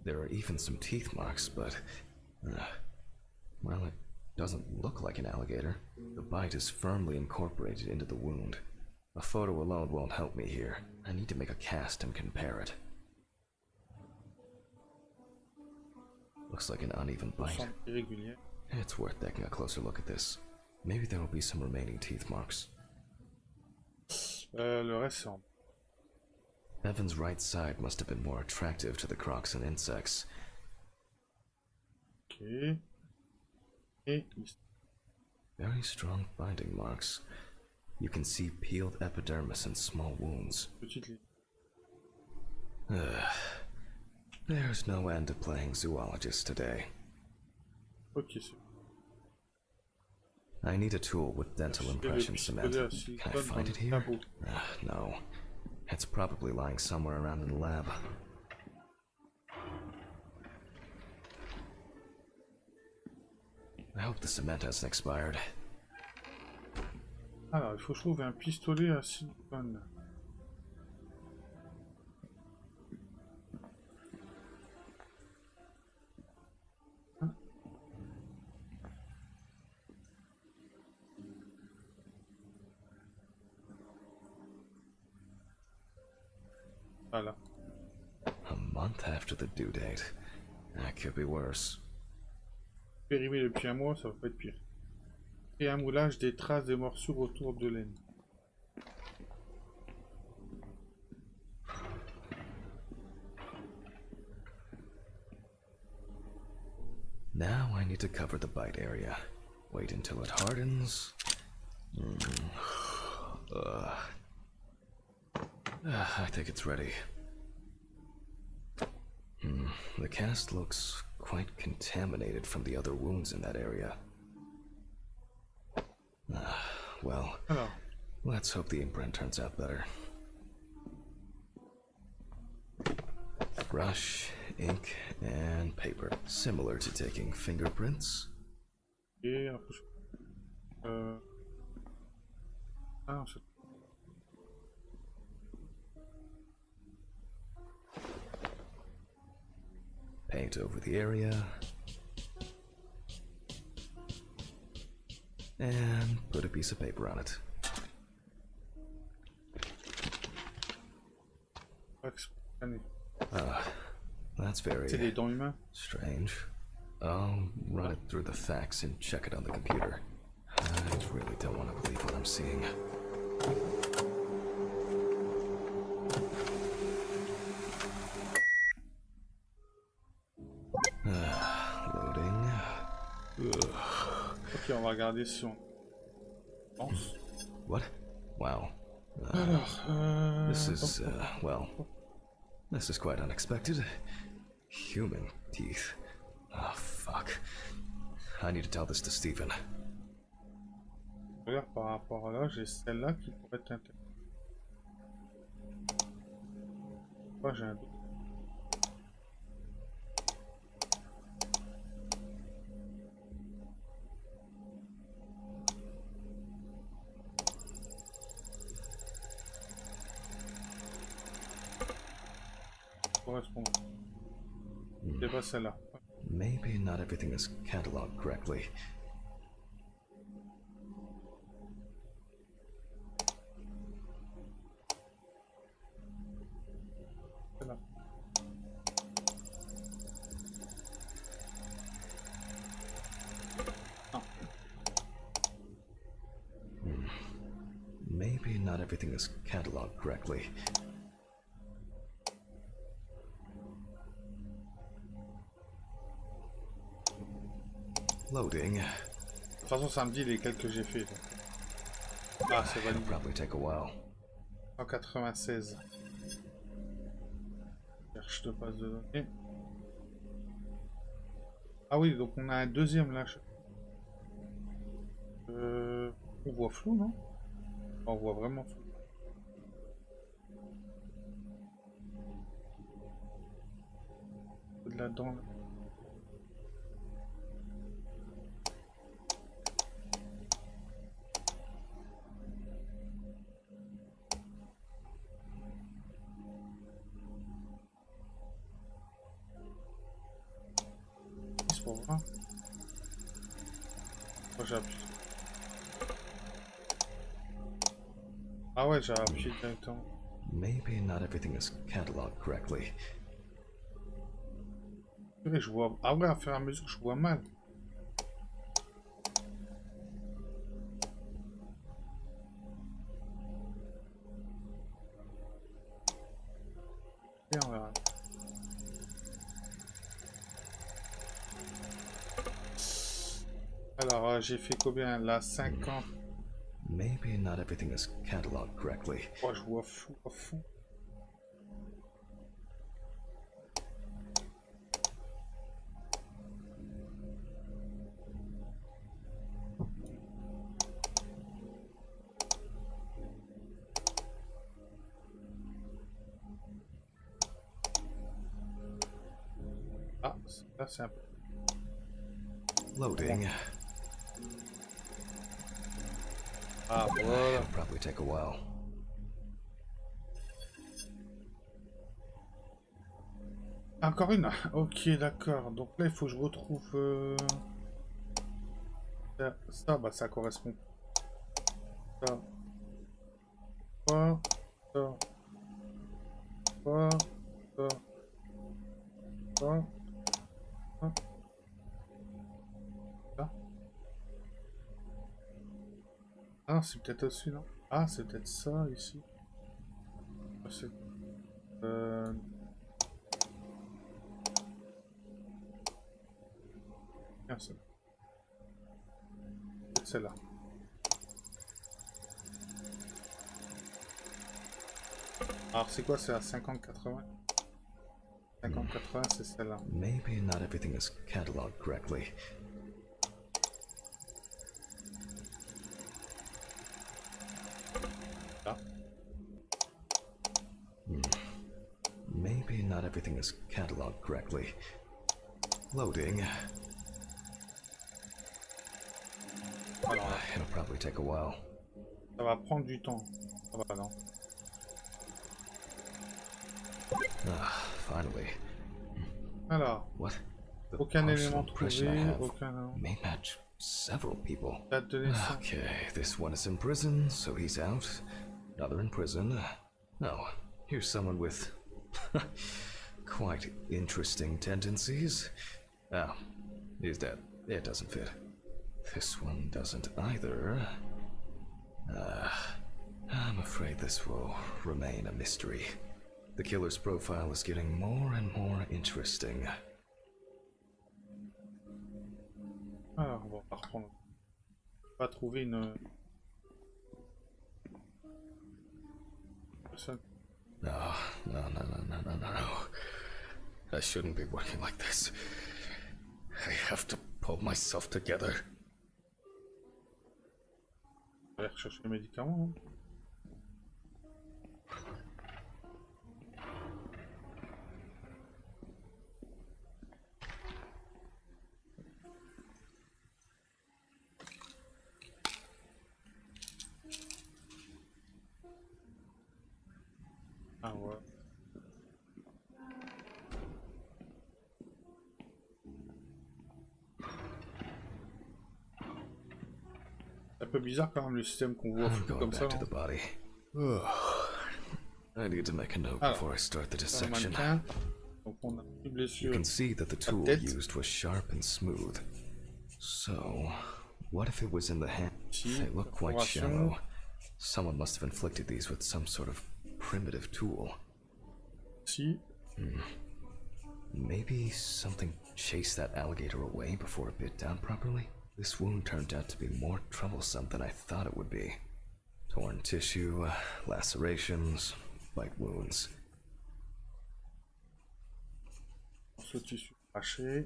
There are even some teeth marks, but, well, it doesn't look like an alligator. The bite is firmly incorporated into the wound. A photo alone won't help me here. I need to make a cast and compare it. Looks like an uneven bite. It's worth taking a closer look at this. Maybe there will be some remaining teeth marks. Le reste, c'est en... Evan's right side must have been more attractive to the crocs and insects. Okay. Very strong binding marks. You can see peeled epidermis and small wounds. There's no end to playing zoologist today. Okay. I need a tool with dental impression cement. Can I find it here? No. It's probably lying somewhere around in the lab. I hope the cement hasn't expired. Alors, il faut trouver un pistolet à silicone. Hein? Voilà. A month after the due date. That could be worse. Périmé depuis un mois, ça va pas être pire. Et un moulage des traces de morsures autour de l'aine. Now I need to cover the bite area. Wait until it hardens. I think it's ready. The cast looks quite contaminated from the other wounds in that area. Well, let's hope the imprint turns out better. Brush, ink, and paper. Similar to taking fingerprints. Et paint over the area. And put a piece of paper on it. That's very strange. I'll run it through the facts and check it on the computer. I really don't want to believe what I'm seeing. Loading. Ok, on va regarder si on pense. What? Wow. This is, well, this is quite unexpected. Human teeth. Oh, fuck. I need to tell this to Stephen. Regarde, par rapport à là, j'ai celle-là qui pourrait être intéressante. Moi, j'ai un doute. Correspondant. C'est pas celle-là. Maybe not everything is cataloged correctly. Celle-là. Non. Maybe not everything is cataloged correctly. Loading. De toute façon, ça me dit lesquels que j'ai fait. Donc. Ah, c'est validé. Probably take a while. 196. Cherche de base de données. Ah oui, donc on a un deuxième là. On voit flou, non? On voit vraiment flou. de la dent là. C'est pour voir. Oh, j'ai appuyé. Ah ouais, j'ai appuyé directement. Maybe not everything is cataloged correctly. Je vois. Ah ouais, à fur et à mesure, je vois mal. Et on verra. Alors, j'ai fait combien là? 50. Maybe not everything is cataloged correctly. Oh, je vois fou à fond. Ah, là c'est un peu. Loading. Ah, voilà. It'll probably take a while. Encore une? Ok, d'accord. Donc là, il faut que je retrouve... Ça, bah ça correspond. Ça. Ça. Ça. Ça. Ça. Ça. Ça. Ça. Ah, c'est peut-être au-dessus, non? Ah, c'est peut-être ça, ici. C'est... Ah, c'est celle-là. Alors, c'est quoi? C'est à 50-80? 50-80, c'est celle-là. Maybe not everything is cataloged correctly. Là. Maybe not everything is cataloged correctly. Loading. Alors, It'll probably take a while. ça va prendre du temps. Ah bah non. Finally. Alors, What? The aucun partial élément impression I trouvé, have aucun... may match several people. Date de naissance. Okay, this one is in prison, so he's out. Another in prison. No, here's someone with quite interesting tendencies. Oh, he's dead. It doesn't fit. This one doesn't either. I'm afraid this will remain a mystery. The killer's profile is getting more and more interesting. Alors, on va reprendre. On va trouver une... personne. No. I shouldn't be working like this. I have to pull myself together. On va aller rechercher les médicaments. Hein. Ah ouais. C'est un peu bizarre quand même le système qu'on voit I'm going comme ça. back to the body. I need to make a note before I start the dissection. Donc on a une You blessure. can see that the tool used was sharp and smooth. So, what if it was in the hand? They look quite shallow. Someone must have inflicted these with some sort of primitive tool. Si. Maybe something chased that alligator away before it bit down properly? This wound turned out to be more troublesome than I thought it would be. Torn tissue, lacerations, bite wounds. Ce tissu craché.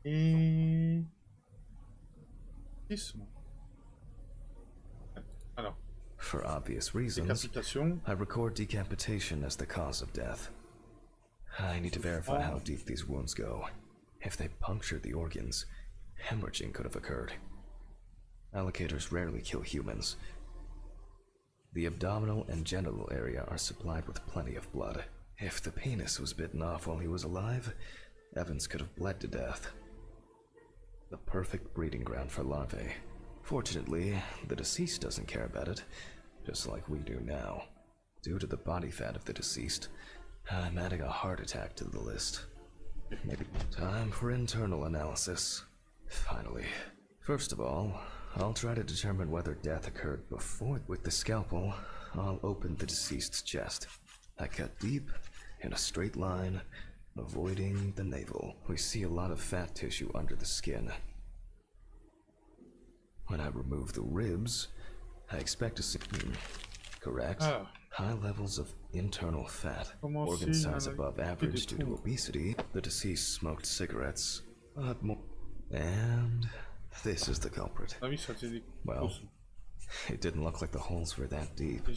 Et... racisme. Alors, For obvious reasons, décapitation. I record decapitation as the cause of death. I need to verify how deep these wounds go. If they punctured the organs, hemorrhaging could have occurred. Alligators rarely kill humans. The abdominal and genital area are supplied with plenty of blood. If the penis was bitten off while he was alive, Evans could have bled to death. The perfect breeding ground for larvae. Fortunately, the deceased doesn't care about it, just like we do now. Due to the body fat of the deceased, I'm adding a heart attack to the list. Maybe time for internal analysis. Finally. First of all, I'll try to determine whether death occurred before. With the scalpel, I'll open the deceased's chest. I cut deep, in a straight line, avoiding the navel. We see a lot of fat tissue under the skin. When I remove the ribs, I expect to see... correct. High levels of internal fat, organ size above average due to obesity. The deceased smoked cigarettes, and this is the culprit. Well, it didn't look like the holes were that deep.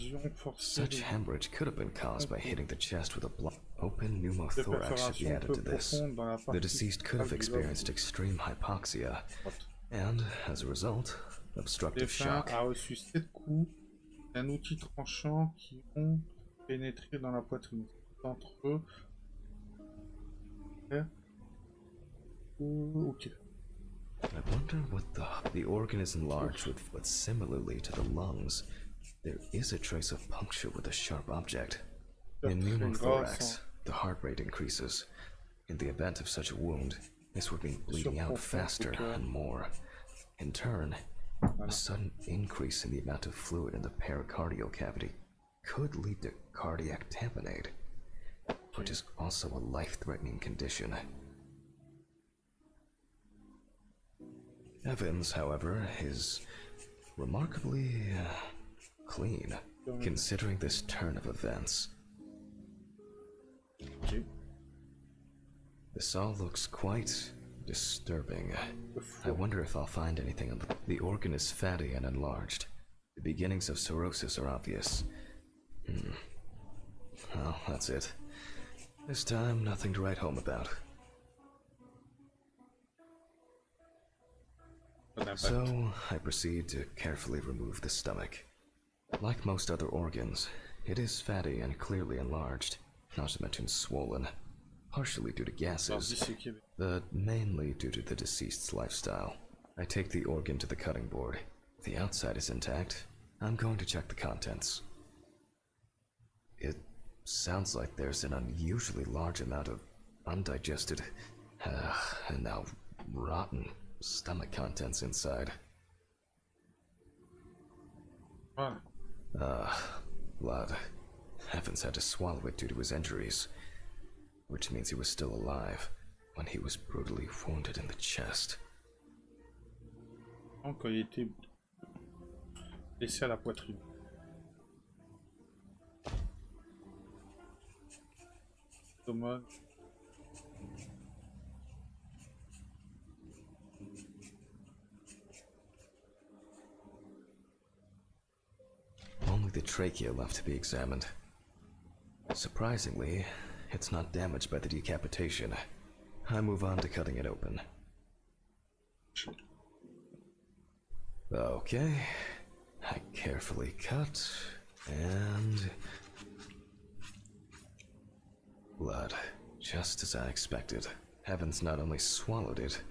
Such hemorrhage could have been caused by hitting the chest with a open pneumothorax should be added to this. The deceased could have experienced extreme hypoxia, and as a result, obstructive shock. Un outil tranchant qui ont pénétré dans la poitrine. Entre eux. Ok. I wonder what the organ is enlarged with, but similarly to the lungs, there is a trace of puncture with a sharp object. In pneumothorax, the heart rate increases. In the event of such a wound, this would mean bleeding out faster and more. In turn, a sudden increase in the amount of fluid in the pericardial cavity could lead to cardiac tamponade, which is also a life-threatening condition. Evans, however, is remarkably clean, considering this turn of events. This all looks quite disturbing. I wonder if I'll find anything on the organ is fatty and enlarged. The beginnings of cirrhosis are obvious. Well, that's it. This time, nothing to write home about. So, I proceed to carefully remove the stomach. Like most other organs, it is fatty and clearly enlarged, not to mention swollen. Partially due to gases, but mainly due to the deceased's lifestyle. I take the organ to the cutting board. The outside is intact. I'm going to check the contents. It sounds like there's an unusually large amount of undigested, and now rotten stomach contents inside. Blood. Evans had to swallow it due to his injuries. Which means he was still alive when he was brutally wounded in the chest. Quand il était blessé à la poitrine. Dommage. Only the trachea left to be examined. Surprisingly, it's not damaged by the decapitation. I move on to cutting it open. Okay. I carefully cut, and... blood, just as I expected. Evans not only swallowed it,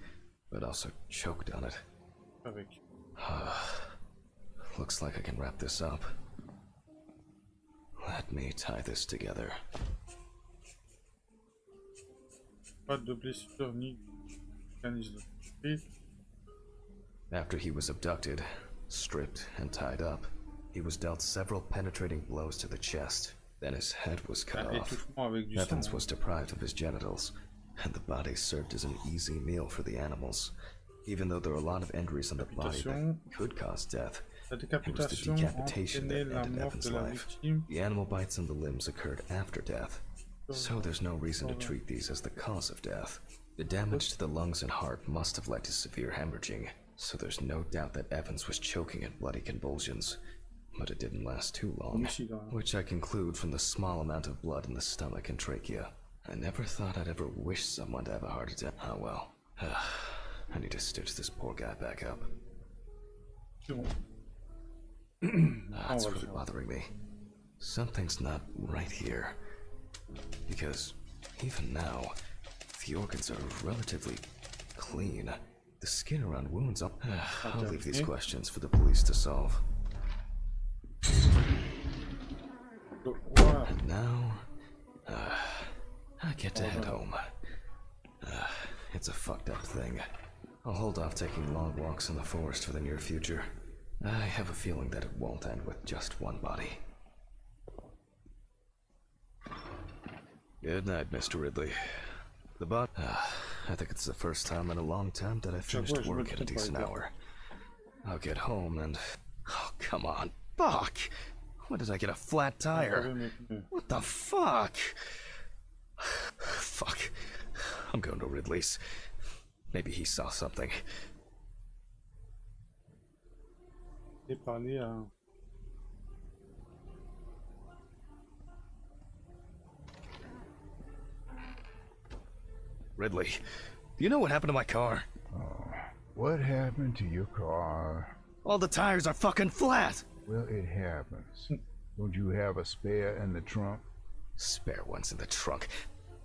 but also choked on it. Looks like I can wrap this up. Let me tie this together. After he was abducted, stripped, and tied up, he was dealt several penetrating blows to the chest. Then his head was cut off. Evans was deprived of his genitals, and the body served as an easy meal for the animals. Even though there are a lot of injuries on the body that could cause death, it was the decapitation that ended Evans' life. The animal bites on the limbs occurred after death, so there's no reason to treat these as the cause of death. The damage to the lungs and heart must have led to severe hemorrhaging, so there's no doubt that Evans was choking in bloody convulsions. But it didn't last too long, which I conclude from the small amount of blood in the stomach and trachea. I never thought I'd ever wish someone to have a heart attack. Oh well. I need to stitch this poor guy back up. C'est bon. That's really bothering me. Something's not right here. Because even now, the organs are relatively clean. The skin around wounds, I'll leave these questions for the police to solve. And now, I get to head home. It's a fucked up thing. I'll hold off taking long walks in the forest for the near future. I have a feeling that it won't end with just one body. Good night, Mr. Ridley. I think it's the first time in a long time that I finished work at a decent hour. I'll get home and... Oh, come on. Fuck! When did I get a flat tire? What the fuck? Fuck. I'm going to Ridley's. Maybe he saw something. J'ai parlé à... Ridley, do you know what happened to my car? Oh, what happened to your car? All the tires are fucking flat! Well, it happens. Don't you have a spare in the trunk? Spare ones in the trunk.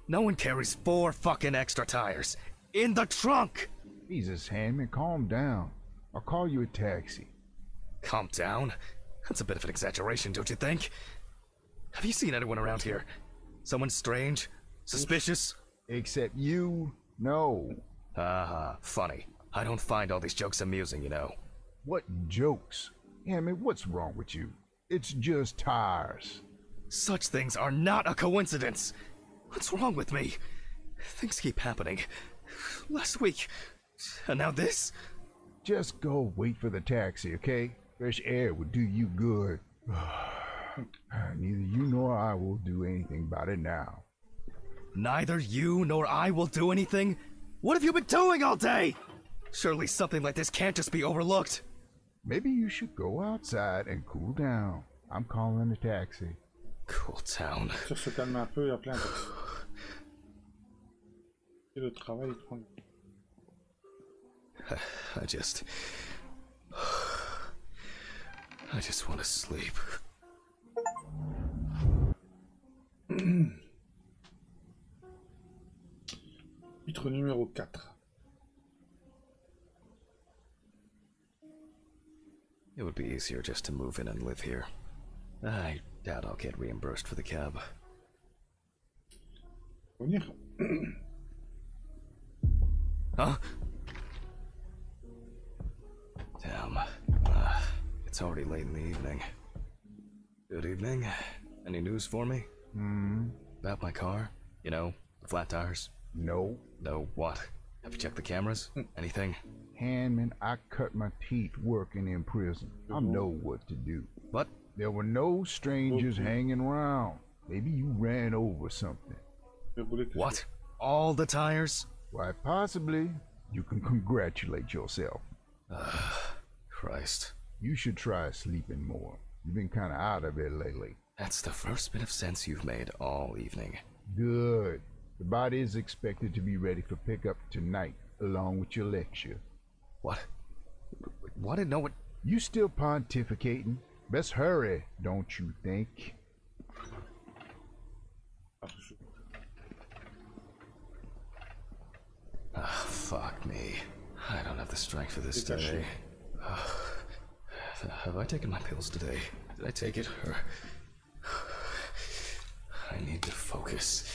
No one carries 4 fucking extra tires. In the trunk! Jesus, Handman, calm down. I'll call you a taxi. Calm down? That's a bit of an exaggeration, don't you think? Have you seen anyone around here? Someone strange? Suspicious? Except you? No. Haha, funny. I don't find all these jokes amusing, you know. What jokes? Handman, what's wrong with you? It's just tires. Such things are not a coincidence. What's wrong with me? Things keep happening. Last week, and now this? Just go wait for the taxi, okay? Fresh air would do you good. Neither you nor I will do anything about it now. Neither you nor I will do anything? What have you been doing all day? Surely something like this can't just be overlooked. Maybe you should go outside and cool down. I'm calling a taxi. Cool down. Sur se calmer un peu, il y a plein de... Et le travail, il prend... I just want to sleep. Titre numéro 4. It would be easier just to move in and live here. I doubt I'll get reimbursed for the cab. Venir. Huh? Damn. It's already late in the evening. Good evening. Any news for me? About my car? You know, the flat tires? No. No, what? Have you checked the cameras? Anything? Handman, I cut my teeth working in prison. I know what to do. What? There were no strangers hanging around. Maybe you ran over something. What? All the tires? Why, possibly. You can congratulate yourself. Christ. You should try sleeping more. You've been kind of out of it lately. That's the first bit of sense you've made all evening. Good. The body is expected to be ready for pickup tonight, along with your lecture. What? What? No, what? You still pontificating? Best hurry, don't you think? Fuck me. I don't have the strength for this today. Have I taken my pills today? Did I take it? Or... I need to focus.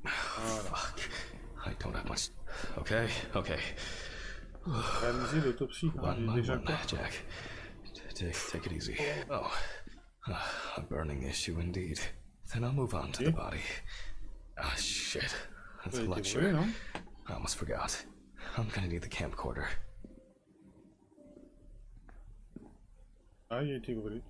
Fuck. I don't have much... Okay. Réaliser l'autopsie, One by déjà one, Jack. Take it easy. Oh. A burning issue indeed. Then I'll move on to the body. Ah, shit. That's a lecture. I almost forgot. I'm gonna need the camcorder. Ah, il a été brûlé.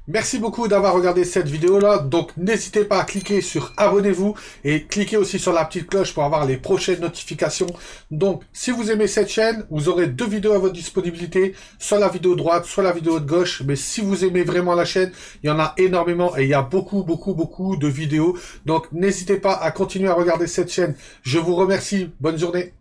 Merci beaucoup d'avoir regardé cette vidéo-là. Donc, n'hésitez pas à cliquer sur abonnez-vous et cliquez aussi sur la petite cloche pour avoir les prochaines notifications. Donc, si vous aimez cette chaîne, vous aurez 2 vidéos à votre disponibilité, soit la vidéo de droite, soit la vidéo de gauche. Mais si vous aimez vraiment la chaîne, il y en a énormément et il y a beaucoup de vidéos. Donc, n'hésitez pas à continuer à regarder cette chaîne. Je vous remercie. Bonne journée.